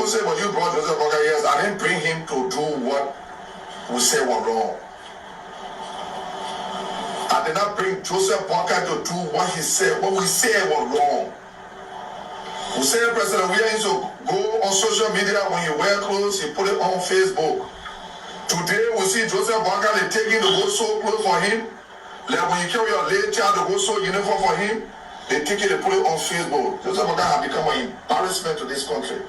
say, well, you brought Joseph Boakai, yes, I didn't bring him to do what we say was wrong. I did not bring Joseph Boakai to do what he said, what we said was wrong. We say, President, we used to go on social media when you wear clothes, you put it on Facebook. Today, we see Joseph Boakai, they taking the go sew clothes for him. Like when you carry your late child to go sew uniform for him, they take it and put it on Facebook. Joseph Boakai has become an embarrassment to this country.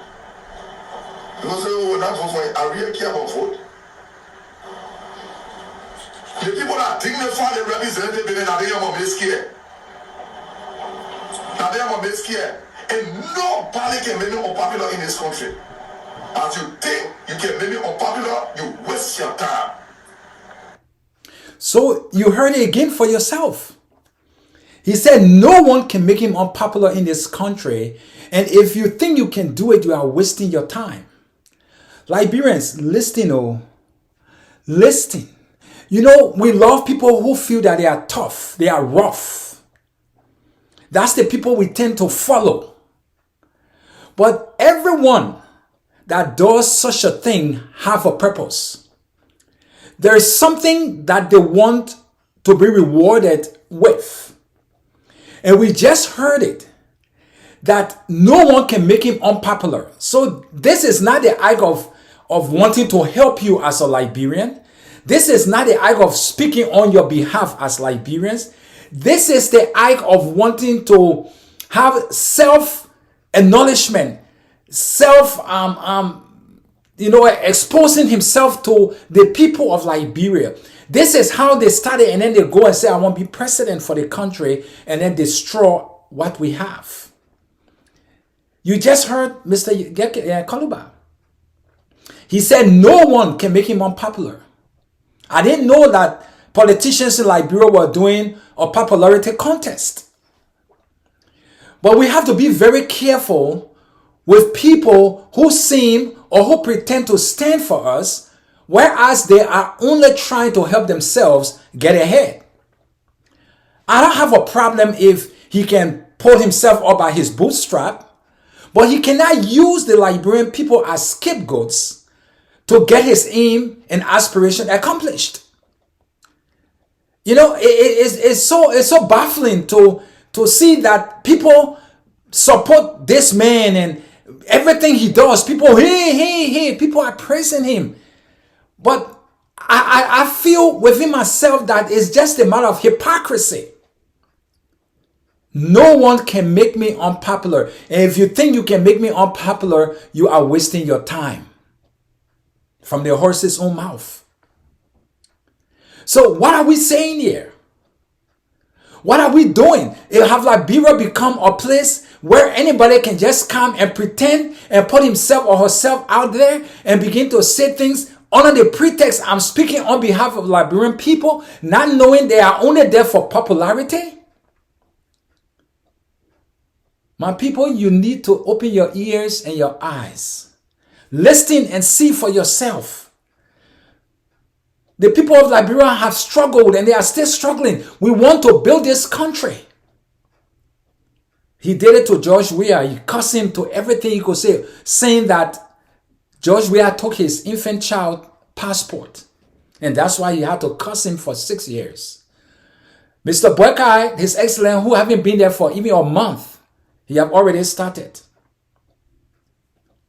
People say, oh, not vote for it. I really care about vote. The people that dignify the representative, now they are more scared. Now they are more scared. And nobody can make me unpopular in this country. As you think you can make me unpopular, you waste your time. So you heard it again for yourself. He said no one can make him unpopular in this country. And if you think you can do it, you are wasting your time. Liberians, listen, oh. Listen. You know, we love people who feel that they are tough. They are rough. That's the people we tend to follow. But everyone that does such a thing have a purpose. There is something that they want to be rewarded with. And we just heard it, that no one can make him unpopular. So this is not the act of wanting to help you as a Liberian. This is not the act of speaking on your behalf as Liberians. This is the act of wanting to have self-acknowledgement, exposing himself to the people of Liberia. This is how they started, and then they go and say, I want to be president for the country, and then destroy what we have. You just heard Mr. Kaluba. He said no one can make him unpopular. I didn't know that politicians in Liberia were doing a popularity contest. But we have to be very careful with people who seem or who pretend to stand for us, whereas they are only trying to help themselves get ahead. I don't have a problem if he can pull himself up by his bootstrap, but he cannot use the Liberian people as scapegoats to get his aim and aspiration accomplished. You know, it's so baffling to see that people support this man and everything he does. People, hey, people are praising him. But I feel within myself that it's just a matter of hypocrisy. No one can make me unpopular. And if you think you can make me unpopular, you are wasting your time. From the horse's own mouth. So what are we saying here? What are we doing? Have Liberia become a place where anybody can just come and pretend and put himself or herself out there and begin to say things under the pretext I'm speaking on behalf of Liberian people, not knowing they are only there for popularity? My people, you need to open your ears and your eyes. Listen and see for yourself. The people of Liberia have struggled and they are still struggling. We want to build this country. He did it to George Weah. He cussed him to everything he could say, saying that George Weah took his infant child passport. And that's why he had to cuss him for 6 years. Mr. Boakai, His Excellency, who haven't been there for even a month, he have already started.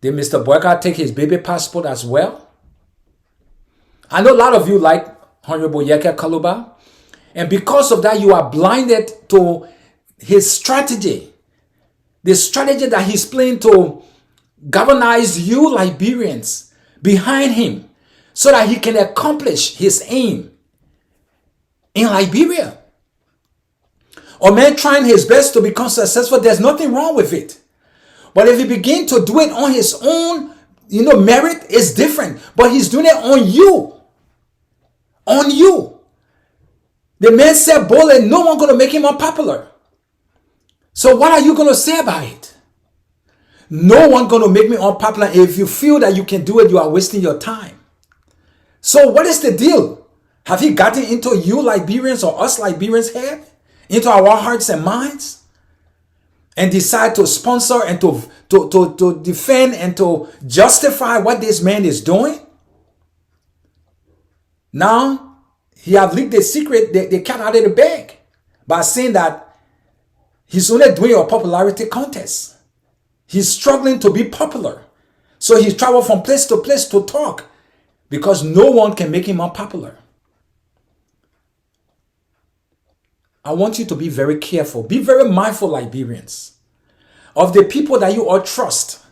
Did Mr. Boakai take his baby passport as well? I know a lot of you like Honorable Yeke Kaluba. And because of that, you are blinded to his strategy. The strategy that he's playing to galvanize you Liberians behind him so that he can accomplish his aim in Liberia. A man trying his best to become successful, there's nothing wrong with it. But if he begins to do it on his own, merit is different. But he's doing it on you. On you. The man said boldly, no one going to make him unpopular. So what are you going to say about it? No one going to make me unpopular. If you feel that you can do it, you are wasting your time. So what is the deal? Have he gotten into you Liberians or us Liberians' head? Into our hearts and minds? and decide to sponsor and to defend and to justify what this man is doing. Now, he have leaked the secret, the cat out of the bag, by saying that he's only doing a popularity contest. He's struggling to be popular. So he traveled from place to place to talk because no one can make him unpopular. I want you to be very careful. Be very mindful, Liberians, of the people that you all trust.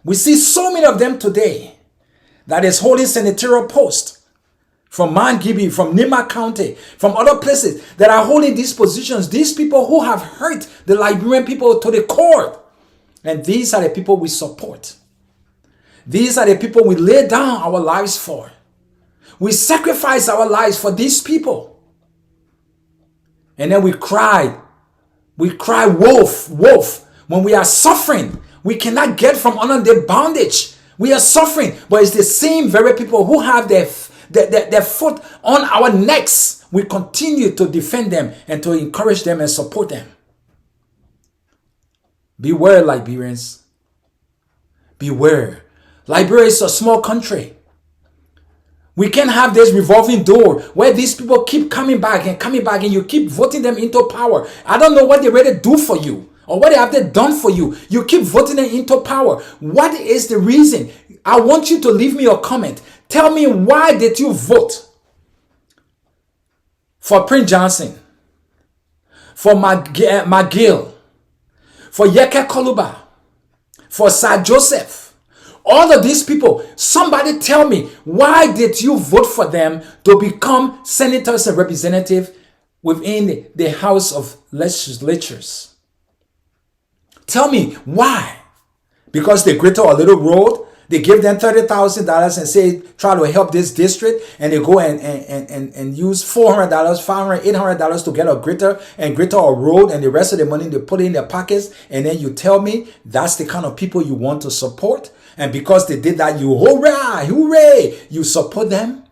We see so many of them today that is holding senatorial posts from Mount Gibby, from Nima County, from other places that are holding these positions. These people who have hurt the Liberian people to the core. And these are the people we support. These are the people we lay down our lives for. We sacrifice our lives for these people. And then we cry wolf, wolf. When we are suffering, we cannot get from under their bondage. We are suffering, but it's the same very people who have their foot on our necks. We continue to defend them and to encourage them and support them. Beware, Liberians. Beware. Liberia is a small country. We can't have this revolving door where these people keep coming back and you keep voting them into power. I don't know what they really do for you or what have they done for you. You keep voting them into power. What is the reason? I want you to leave me a comment. Tell me, why did you vote for Prince Johnson, for McGill, for Yeke Koluba, for Sir Joseph? All of these people, somebody tell me, why did you vote for them to become senators and representatives within the House of Legislatures? Tell me why. Because they greeted a little road, they give them $30,000 and say, try to help this district, and they go and use $400, $500, $800 to get a gritter and gritter a road, and the rest of the money they put in their pockets, and then you tell me that's the kind of people you want to support? And because they did that, you hurrah, hooray, you support them?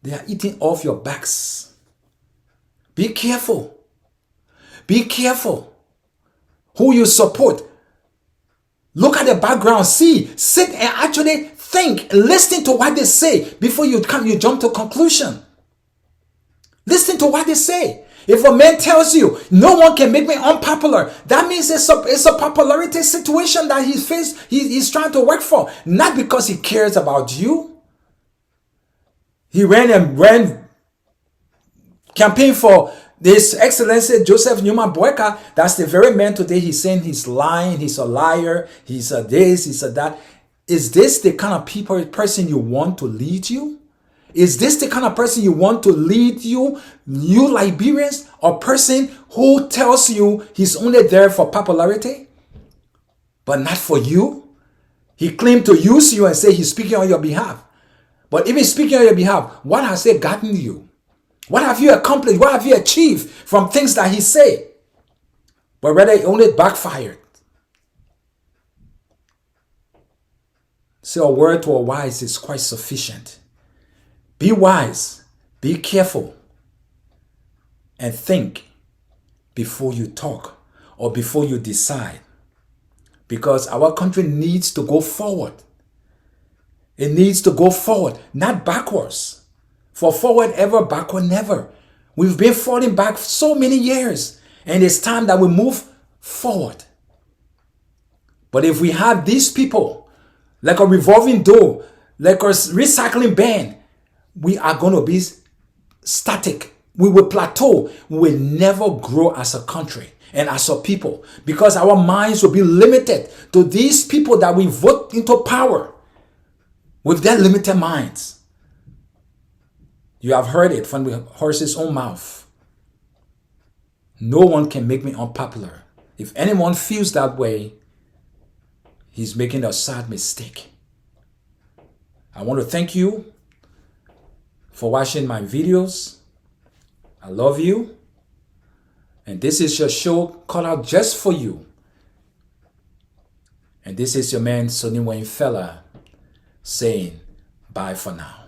They are eating off your backs. Be careful. Be careful who you support. Look at the background. Sit and actually think. Listen to what they say before you jump to conclusion. Listen to what they say. If a man tells you, no one can make me unpopular, that means it's a popularity situation that he's trying to work for. Not because he cares about you. He ran campaign for His Excellency Joseph Newman Boyka. That's the very man today he's saying he's lying, he's a liar, he's a this, he's a that. Is this the kind of person you want to lead you? Is this the kind of person you want to lead you Liberians? A person who tells you he's only there for popularity, but not for you? He claimed to use you and say he's speaking on your behalf. But even speaking on your behalf, what has it gotten you? What have you accomplished? What have you achieved from things that he said? But rather, it only backfired. So a word to a wise is quite sufficient. Be wise, be careful, and think before you talk or before you decide. Because our country needs to go forward. It needs to go forward, not backwards. For forward ever, backward never. We've been falling back so many years, and it's time that we move forward. But if we have these people, like a revolving door, like a recycling bin, we are going to be static. We will plateau. We will never grow as a country and as a people, because our minds will be limited to these people that we vote into power with their limited minds. You have heard it from the horse's own mouth. No one can make me unpopular. If anyone feels that way, he's making a sad mistake. I want to thank you for watching my videos. I love you. And this is your show called out just for you. And this is your man, Sonny Wayne Fella, saying bye for now.